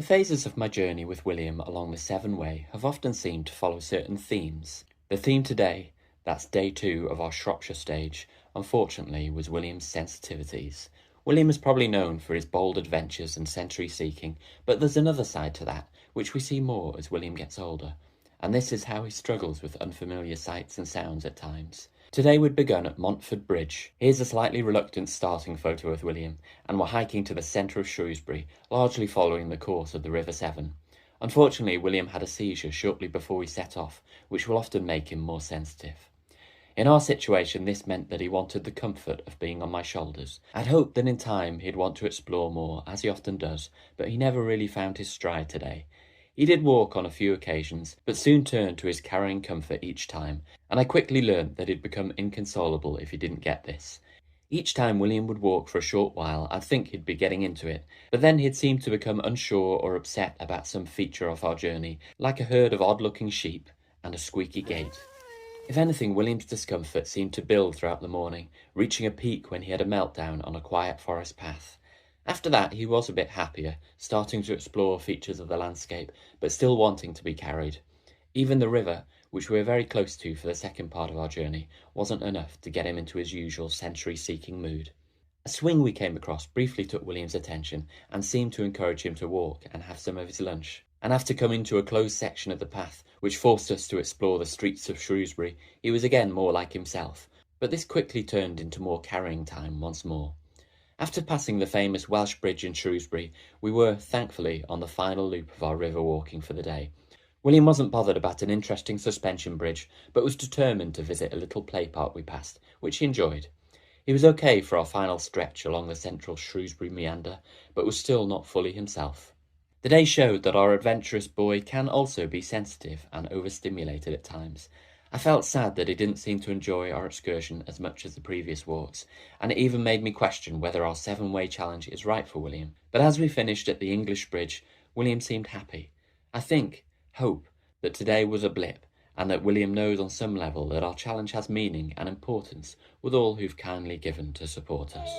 The phases of my journey with William along the Severn Way have often seemed to follow certain themes. The theme today, that's day 2 of our Shropshire stage, unfortunately was William's sensitivities. William is probably known for his bold adventures and century seeking, but there's another side to that, which we see more as William gets older, and this is how he struggles with unfamiliar sights and sounds at times. Today we'd begun at Montford Bridge. Here's a slightly reluctant starting photo of William, and we're hiking to the centre of Shrewsbury, largely following the course of the River Severn. Unfortunately, William had a seizure shortly before we set off, which will often make him more sensitive. In our situation, this meant that he wanted the comfort of being on my shoulders. I'd hoped that in time he'd want to explore more, as he often does, but he never really found his stride today. He did walk on a few occasions, but soon turned to his carrying comfort each time, and I quickly learnt that he'd become inconsolable if he didn't get this. Each time William would walk for a short while, I'd think he'd be getting into it, but then he'd seem to become unsure or upset about some feature of our journey, like a herd of odd-looking sheep and a squeaky gate. If anything, William's discomfort seemed to build throughout the morning, reaching a peak when he had a meltdown on a quiet forest path. After that, he was a bit happier, starting to explore features of the landscape, but still wanting to be carried. Even the river, which we were very close to for the second part of our journey, wasn't enough to get him into his usual sensory-seeking mood. A swing we came across briefly took William's attention and seemed to encourage him to walk and have some of his lunch. And after coming to a closed section of the path, which forced us to explore the streets of Shrewsbury, he was again more like himself, but this quickly turned into more carrying time once more. After passing the famous Welsh Bridge in Shrewsbury, we were, thankfully, on the final loop of our river walking for the day. William wasn't bothered about an interesting suspension bridge, but was determined to visit a little play park we passed, which he enjoyed. He was okay for our final stretch along the central Shrewsbury meander, but was still not fully himself. The day showed that our adventurous boy can also be sensitive and overstimulated at times. I felt sad that he didn't seem to enjoy our excursion as much as the previous walks, and it even made me question whether our 7-way challenge is right for William. But as we finished at the English Bridge, William seemed happy. I hope, that today was a blip, and that William knows on some level that our challenge has meaning and importance with all who've kindly given to support us.